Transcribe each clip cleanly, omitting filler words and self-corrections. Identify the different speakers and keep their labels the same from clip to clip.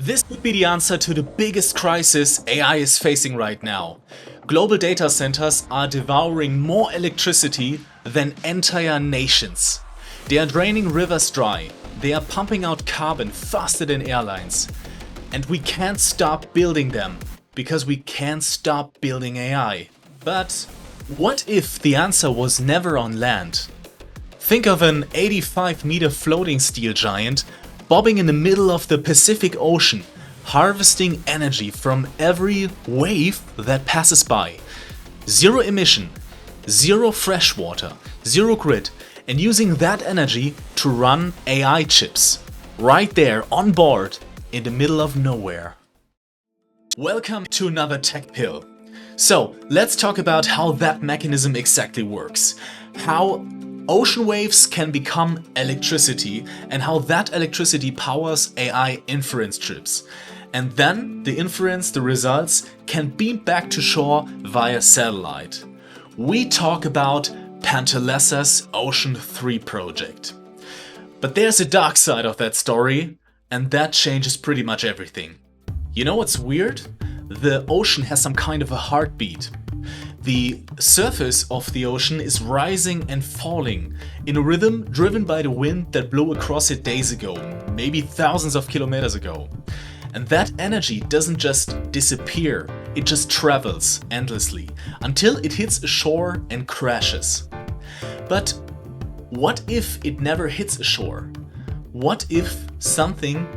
Speaker 1: This could be the answer to the biggest crisis AI is facing right now. Global data centers are devouring more electricity than entire nations. They are draining rivers dry. They are pumping out carbon faster than airlines. And we can't stop building them because we can't stop building AI. But what if the answer was never on land? Think of an 85-meter floating steel giant bobbing in the middle of the Pacific Ocean, harvesting energy from every wave that passes by. Zero emission, zero fresh water, zero grid, and using that energy to run AI chips. Right there on board in the middle of nowhere. Welcome to another Tech Pill. So let's talk about how that mechanism exactly works. How ocean waves can become electricity and how that electricity powers AI inference chips. And then the results can beam back to shore via satellite. We talk about Panthalassa's Ocean 3 project. But there's a dark side of that story, and that changes pretty much everything. You know what's weird? The ocean has some kind of a heartbeat. The surface of the ocean is rising and falling in a rhythm driven by the wind that blew across it days ago, maybe thousands of kilometers ago. And that energy doesn't just disappear, it just travels endlessly until it hits a shore and crashes. But what if it never hits a shore? What if something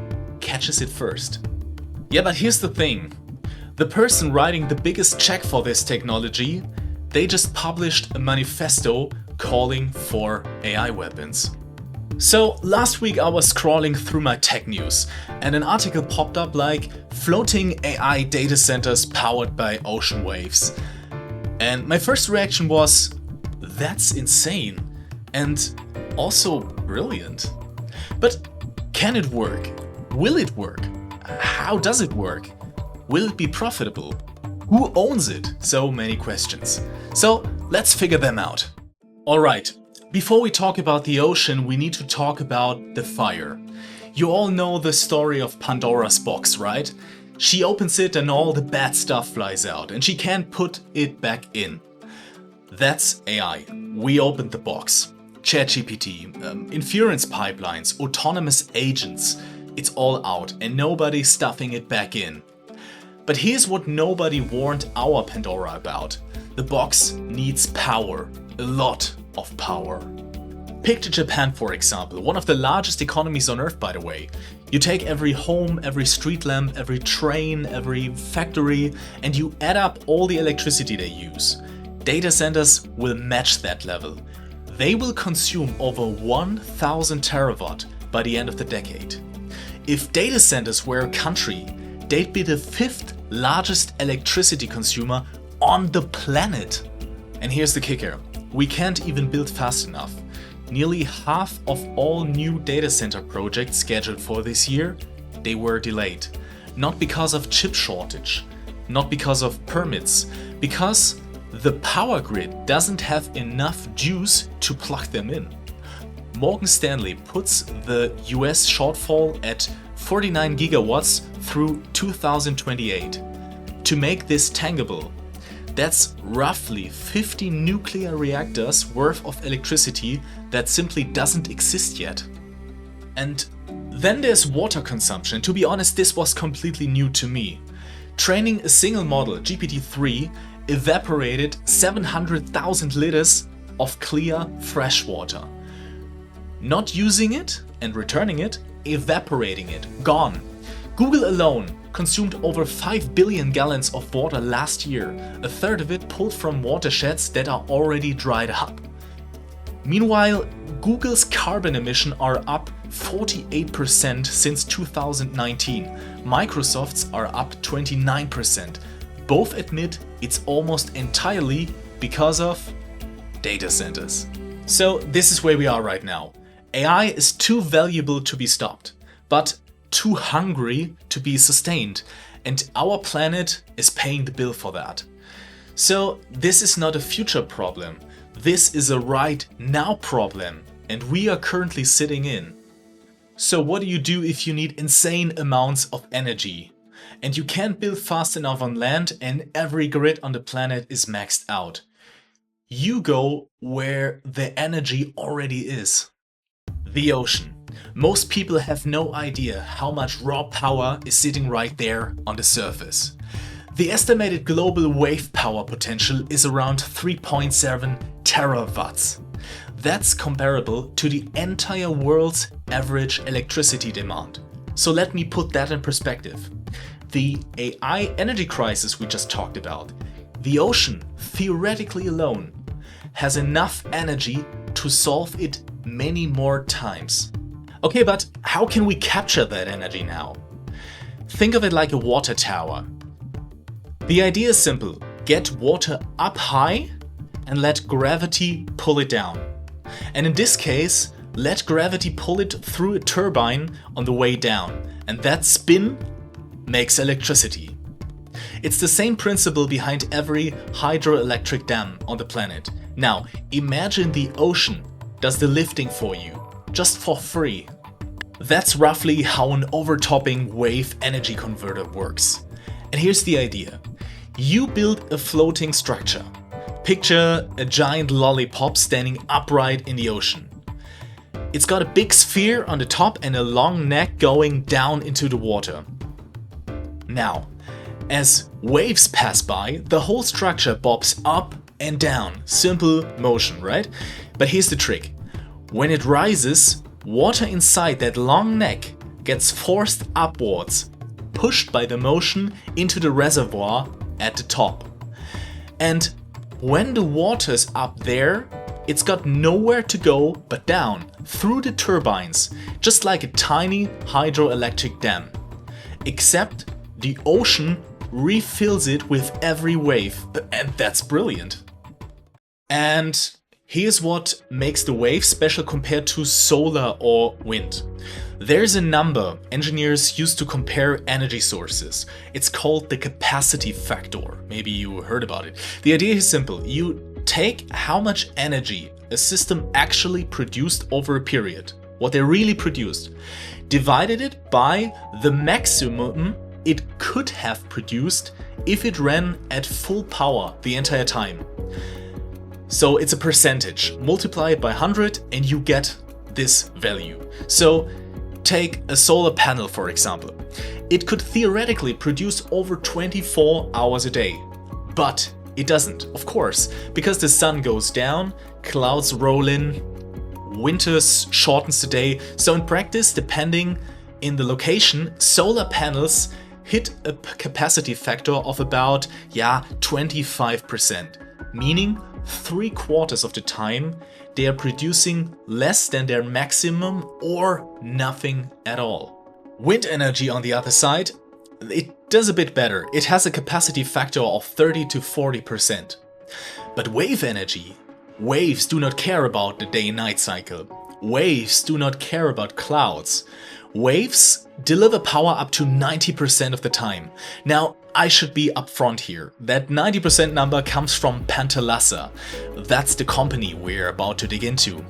Speaker 1: catches it first? Yeah, but here's the thing. The person writing the biggest check for this technology, they just published a manifesto calling for AI weapons. So last week I was scrolling through my tech news and an article popped up like floating AI data centers powered by ocean waves. And my first reaction was, that's insane and also brilliant. But can it work? Will it work? How does it work? Will it be profitable? Who owns it? So many questions. So let's figure them out. Alright, before we talk about the ocean, we need to talk about the fire. You all know the story of Pandora's box, right? She opens it and all the bad stuff flies out and she can't put it back in. That's AI. We opened the box. ChatGPT, inference pipelines, autonomous agents. It's all out and nobody's stuffing it back in. But here's what nobody warned our Pandora about. The box needs power, a lot of power. Picture Japan, for example, one of the largest economies on Earth, by the way. You take every home, every street lamp, every train, every factory, and you add up all the electricity they use. Data centers will match that level. They will consume over 1,000 terawatt by the end of the decade. If data centers were a country, they'd be the 5th largest electricity consumer on the planet. And here's the kicker. We can't even build fast enough. Nearly half of all new data center projects scheduled for this year, they were delayed. Not because of chip shortage, not because of permits, because the power grid doesn't have enough juice to plug them in. Morgan Stanley puts the US shortfall at 49 gigawatts through 2028. To make this tangible, that's roughly 50 nuclear reactors worth of electricity that simply doesn't exist yet. And then there's water consumption. To be honest, this was completely new to me. Training a single model, GPT-3, evaporated 700,000 liters of clear fresh water. Not using it and returning it, evaporating it, gone. Google alone consumed over 5 billion gallons of water last year, a third of it pulled from watersheds that are already dried up. Meanwhile, Google's carbon emissions are up 48% since 2019. Microsoft's are up 29%. Both admit it's almost entirely because of data centers. So this is where we are right now. AI is too valuable to be stopped, but too hungry to be sustained, and our planet is paying the bill for that. So this is not a future problem, this is a right now problem, and we are currently sitting in. So what do you do if you need insane amounts of energy? And you can't build fast enough on land and every grid on the planet is maxed out. You go where the energy already is. The ocean. Most people have no idea how much raw power is sitting right there on the surface. The estimated global wave power potential is around 3.7 terawatts. That's comparable to the entire world's average electricity demand. So let me put that in perspective. The AI energy crisis we just talked about, the ocean, theoretically alone, has enough energy to solve it many more times. Okay, but how can we capture that energy now? Think of it like a water tower. The idea is simple. Get water up high and let gravity pull it down. And in this case, let gravity pull it through a turbine on the way down. And that spin makes electricity. It's the same principle behind every hydroelectric dam on the planet. Now, imagine the ocean does the lifting for you, just for free. That's roughly how an overtopping wave energy converter works. And here's the idea. You build a floating structure. Picture a giant lollipop standing upright in the ocean. It's got a big sphere on the top and a long neck going down into the water. Now, as waves pass by, the whole structure bobs up and down. Simple motion, right? But here's the trick. When it rises, water inside that long neck gets forced upwards, pushed by the motion into the reservoir at the top. And when the water's up there, it's got nowhere to go but down, through the turbines, just like a tiny hydroelectric dam. Except the ocean refills it with every wave, and that's brilliant. And here's what makes the wave special compared to solar or wind. There's a number engineers use to compare energy sources. It's called the capacity factor. Maybe you heard about it. The idea is simple. You take how much energy a system actually produced over a period, what they really produced, divided it by the maximum it could have produced if it ran at full power the entire time. So it's a percentage. Multiply it by 100 and you get this value. So take a solar panel, for example. It could theoretically produce over 24 hours a day. But it doesn't, of course, because the sun goes down, clouds roll in, winters shortens the day. So in practice, depending in the location, solar panels hit a capacity factor of about 25%, meaning 3/4 of the time they are producing less than their maximum or nothing at all. Wind energy, on the other side, it does a bit better. It has a capacity factor of 30 to 40%. But wave energy, waves do not care about the day-night cycle. Waves do not care about clouds. Waves deliver power up to 90% of the time. Now, I should be upfront here. That 90% number comes from Panthalassa. That's the company we're about to dig into.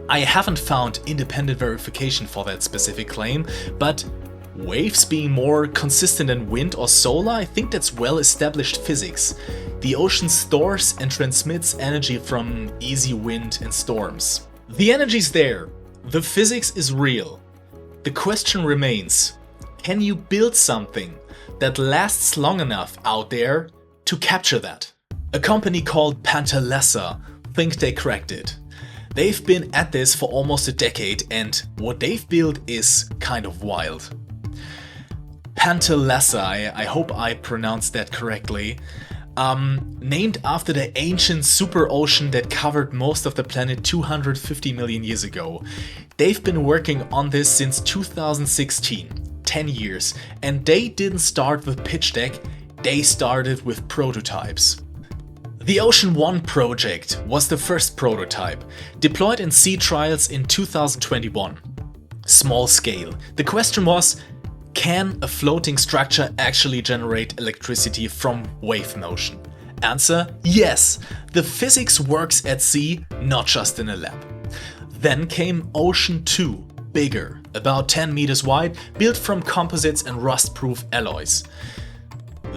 Speaker 1: I haven't found independent verification for that specific claim, but waves being more consistent than wind or solar, I think that's well-established physics. The ocean stores and transmits energy from easy wind and storms. The energy's there. The physics is real. The question remains, can you build something that lasts long enough out there to capture that? A company called Panthalassa think they cracked it. They've been at this for almost a decade and what they've built is kind of wild. Panthalassa, I hope I pronounced that correctly, named after the ancient super ocean that covered most of the planet 250 million years ago. They've been working on this since 2016, 10 years, and they didn't start with pitch deck, they started with prototypes. The Ocean One project was the first prototype, deployed in sea trials in 2021. Small scale. The question was, can a floating structure actually generate electricity from wave motion? Answer, yes. The physics works at sea, not just in a lab. Then came Ocean 2, bigger, about 10 meters wide, built from composites and rust-proof alloys.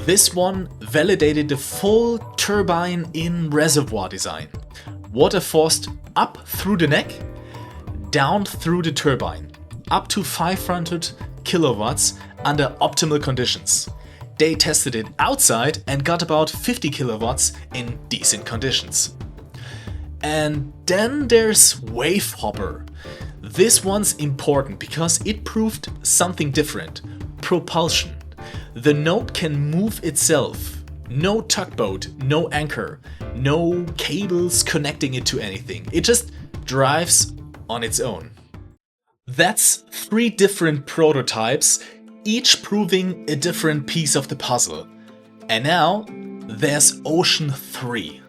Speaker 1: This one validated the full turbine in reservoir design. Water forced up through the neck, down through the turbine, up to 500 kilowatts under optimal conditions. They tested it outside and got about 50 kilowatts in decent conditions. And then there's Wave Hopper. This one's important because it proved something different: propulsion. The node can move itself. No tugboat, no anchor, no cables connecting it to anything. It just drives on its own. That's 3 different prototypes, each proving a different piece of the puzzle. And now there's Ocean 3.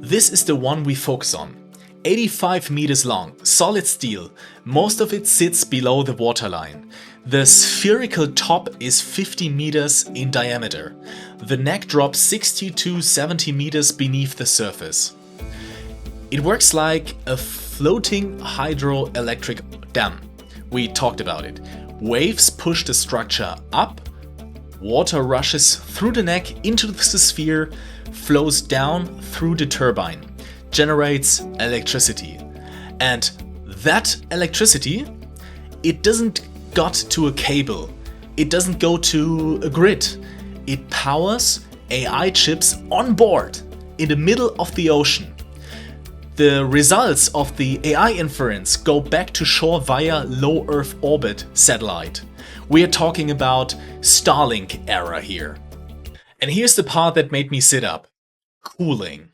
Speaker 1: This is the one we focus on. 85 meters long, solid steel, most of it sits below the waterline. The spherical top is 50 meters in diameter. The neck drops 60 to 70 meters beneath the surface. It works like a floating hydroelectric dam. We talked about it. Waves push the structure up, water rushes through the neck into the sphere, flows down through the turbine, generates electricity. And that electricity, it doesn't got to a cable, it doesn't go to a grid. It powers AI chips on board in the middle of the ocean. The results of the AI inference go back to shore via low Earth orbit satellite. We are talking about Starlink era here. And here's the part that made me sit up. Cooling.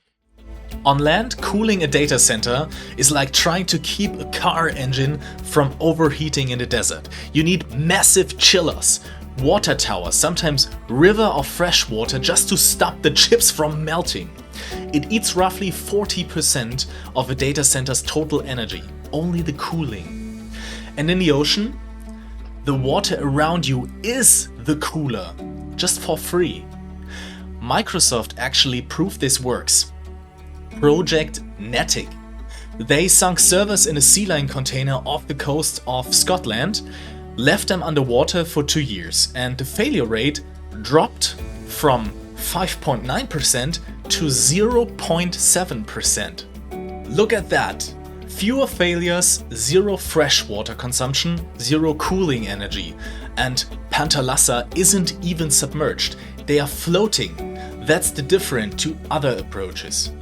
Speaker 1: On land, cooling a data center is like trying to keep a car engine from overheating in the desert. You need massive chillers, water towers, sometimes river of fresh water just to stop the chips from melting. It eats roughly 40% of a data center's total energy, only the cooling. And in the ocean, the water around you is the cooler, just for free. Microsoft actually proved this works. Project Netic. They sunk servers in a sea lion container off the coast of Scotland, left them underwater for 2 years, and the failure rate dropped from 5.9% to 0.7%. Look at that! Fewer failures, 0 freshwater consumption, 0 cooling energy, and Panthalassa isn't even submerged. They are floating. That's the difference to other approaches.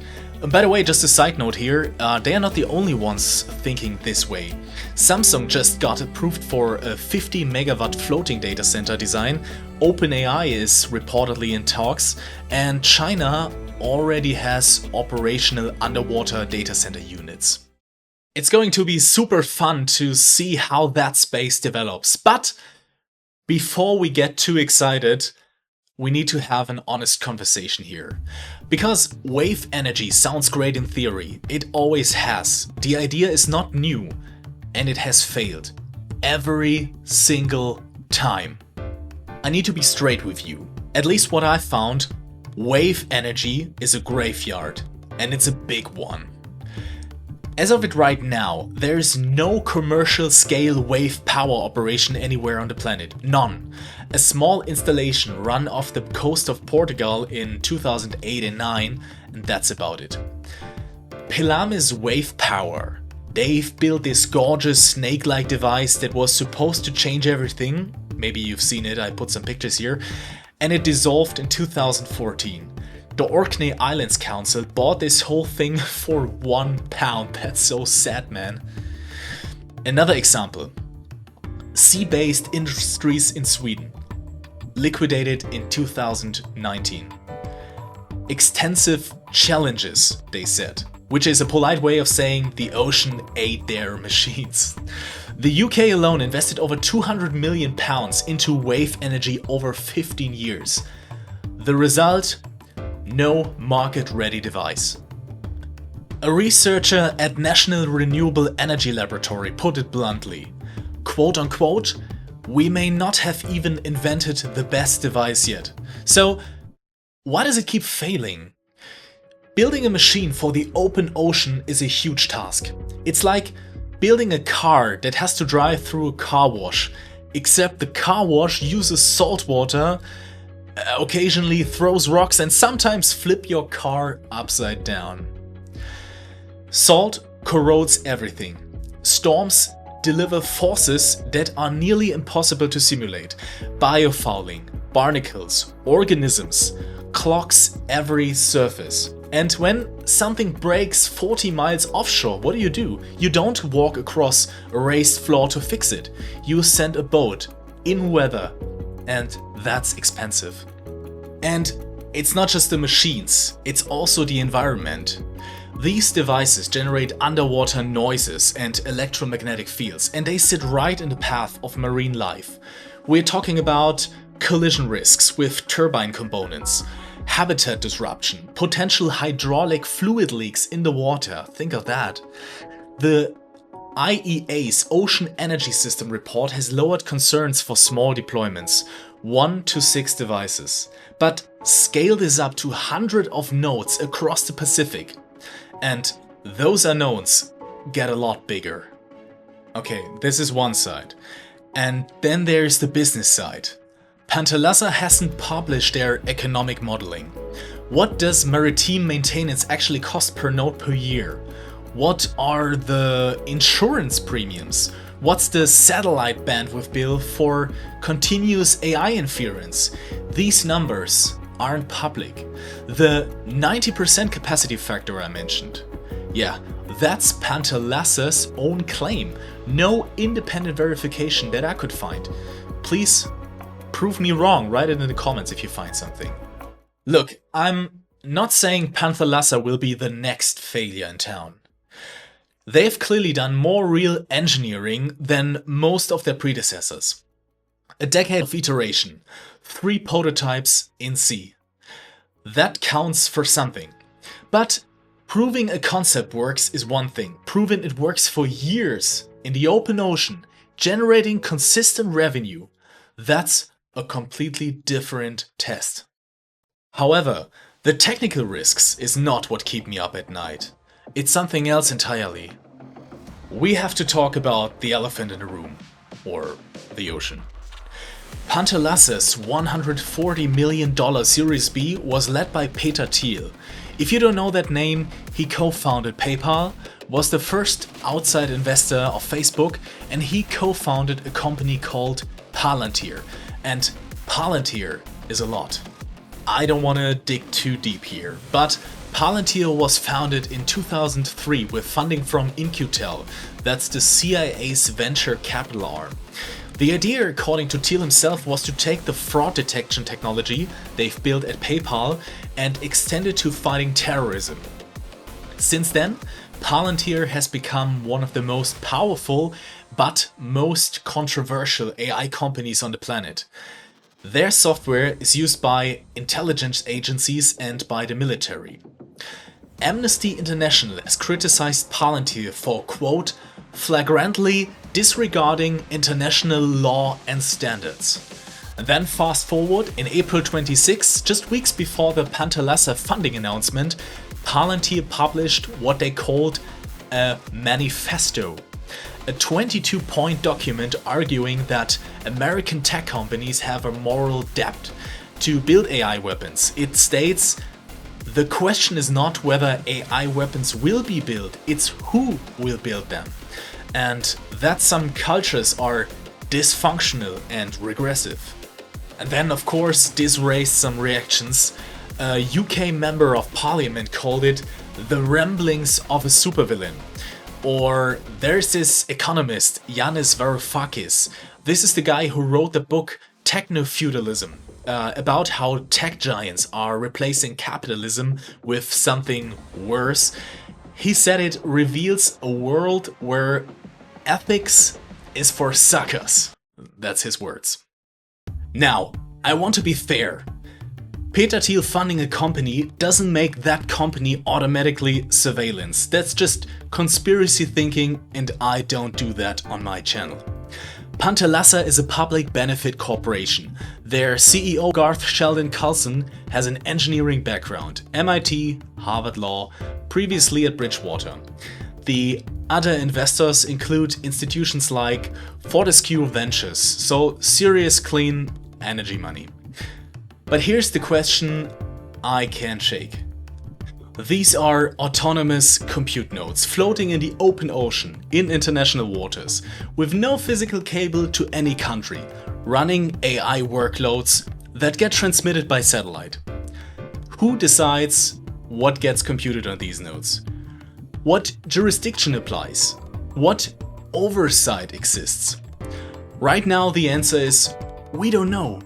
Speaker 1: By the way, just a side note here, they are not the only ones thinking this way. Samsung just got approved for a 50 megawatt floating data center design, OpenAI is reportedly in talks, and China already has operational underwater data center units. It's going to be super fun to see how that space develops, but before we get too excited, we need to have an honest conversation here. Because wave energy sounds great in theory, it always has. The idea is not new, and it has failed. Every single time. I need to be straight with you. At least what I've found, wave energy is a graveyard, and it's a big one. As of it right now, there is no commercial scale wave power operation anywhere on the planet. None. A small installation run off the coast of Portugal in 2008 and 9, and that's about it. Pilamis Wave Power. They've built this gorgeous snake-like device that was supposed to change everything. Maybe you've seen it, I put some pictures here. And it dissolved in 2014. The Orkney Islands Council bought this whole thing for £1. That's so sad, man. Another example. Sea-based industries in Sweden. Liquidated in 2019. Extensive challenges, they said. Which is a polite way of saying the ocean ate their machines. The UK alone invested over £200 million into wave energy over 15 years. The result? No market-ready device. A researcher at National Renewable Energy Laboratory put it bluntly, quote unquote, "We may not have even invented the best device yet. So, why does it keep failing?" Building a machine for the open ocean is a huge task. It's like building a car that has to drive through a car wash, except the car wash uses salt water, occasionally throws rocks, and sometimes flip your car upside down. Salt corrodes everything. Storms deliver forces that are nearly impossible to simulate. Biofouling, barnacles, organisms, clogs every surface. And when something breaks 40 miles offshore, what do? You don't walk across a raised floor to fix it. You send a boat in weather, and that's expensive. And it's not just the machines, it's also the environment. These devices generate underwater noises and electromagnetic fields, and they sit right in the path of marine life. We're talking about collision risks with turbine components, habitat disruption, potential hydraulic fluid leaks in the water. Think of that. The IEA's Ocean Energy System report has lowered concerns for small deployments, 1 to 6 devices, but scale this up to 100 of nodes across the Pacific. And those unknowns get a lot bigger. Okay, this is one side. And then there's the business side. Panthalassa hasn't published their economic modeling. What does maritime maintenance actually cost per node per year? What are the insurance premiums? What's the satellite bandwidth bill for continuous AI inference? These numbers aren't public. The 90% capacity factor I mentioned. Yeah, that's Panthalassa's own claim. No independent verification that I could find. Please prove me wrong, write it in the comments if you find something. Look, I'm not saying Panthalassa will be the next failure in town. They've clearly done more real engineering than most of their predecessors. A decade of iteration, 3 prototypes in C. That counts for something. But proving a concept works is one thing. Proving it works for years in the open ocean, generating consistent revenue, that's a completely different test. However, the technical risks is not what keep me up at night. It's something else entirely. We have to talk about the elephant in the room, or the ocean. Panthalassa's $140 million Series B was led by Peter Thiel. If you don't know that name, he co-founded PayPal, was the first outside investor of Facebook, and he co-founded a company called Palantir. And Palantir is a lot. I don't want to dig too deep here, but Palantir was founded in 2003 with funding from In-Q-Tel, that's the CIA's venture capital arm. The idea, according to Thiel himself, was to take the fraud detection technology they've built at PayPal and extend it to fighting terrorism. Since then, Palantir has become one of the most powerful but most controversial AI companies on the planet. Their software is used by intelligence agencies and by the military. Amnesty International has criticized Palantir for, quote, flagrantly disregarding international law and standards. And then fast forward, in April 26, just weeks before the Panthalassa funding announcement, Palantir published what they called a manifesto. A 22-point document arguing that American tech companies have a moral debt to build AI weapons. It states, the question is not whether AI weapons will be built, it's who will build them. And that some cultures are dysfunctional and regressive. And then, of course, this raised some reactions. A UK member of parliament called it the ramblings of a supervillain. Or there's this economist, Yanis Varoufakis. This is the guy who wrote the book Techno-Feudalism, about how tech giants are replacing capitalism with something worse. He said it reveals a world where ethics is for suckers. That's his words. Now, I want to be fair. Peter Thiel funding a company doesn't make that company automatically surveillance. That's just conspiracy thinking, and I don't do that on my channel. Panthalassa is a public benefit corporation. Their CEO Garth Sheldon Coulson has an engineering background, MIT, Harvard Law, previously at Bridgewater. The Other investors include institutions like Fortescue Ventures, so serious clean energy money. But here's the question I can't shake. These are autonomous compute nodes floating in the open ocean in international waters with no physical cable to any country, running AI workloads that get transmitted by satellite. Who decides what gets computed on these nodes? What jurisdiction applies? What oversight exists? Right now the answer is we don't know.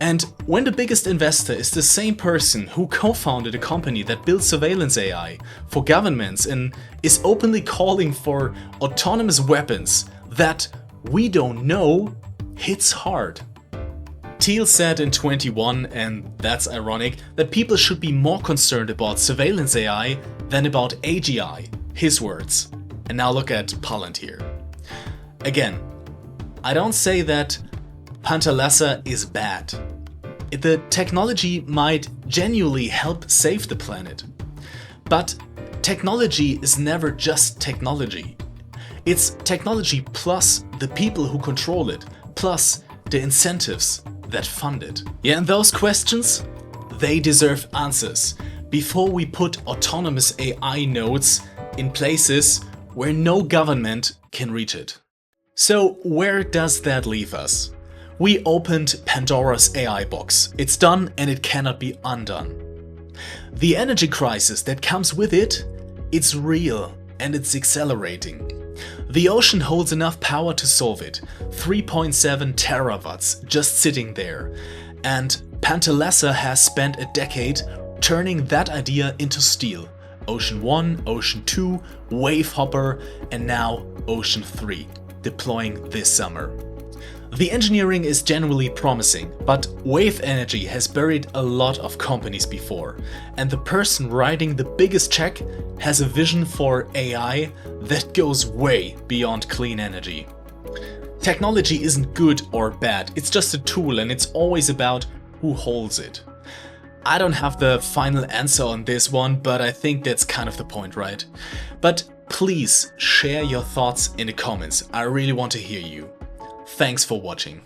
Speaker 1: And when the biggest investor is the same person who co-founded a company that builds surveillance AI for governments and is openly calling for autonomous weapons that we don't know, hits hard. Thiel said in 21, and that's ironic, that people should be more concerned about surveillance AI than about AGI, his words. And now look at Palantir. Again, I don't say that Panthalassa is bad. The technology might genuinely help save the planet. But technology is never just technology. It's technology plus the people who control it, plus the incentives that fund it. Yeah, and those questions, they deserve answers before we put autonomous AI nodes in places where no government can reach it. So where does that leave us? We opened Pandora's AI box. It's done and it cannot be undone. The energy crisis that comes with it, it's real and it's accelerating. The ocean holds enough power to solve it, 3.7 terawatts just sitting there. And Panthalassa has spent a decade turning that idea into steel. Ocean 1, Ocean 2, Wave Hopper, and now Ocean 3, deploying this summer. The engineering is generally promising, but wave energy has buried a lot of companies before, and the person writing the biggest check has a vision for AI that goes way beyond clean energy. Technology isn't good or bad, it's just a tool and it's always about who holds it. I don't have the final answer on this one, but I think that's kind of the point, right? But please share your thoughts in the comments, I really want to hear you. Thanks for watching.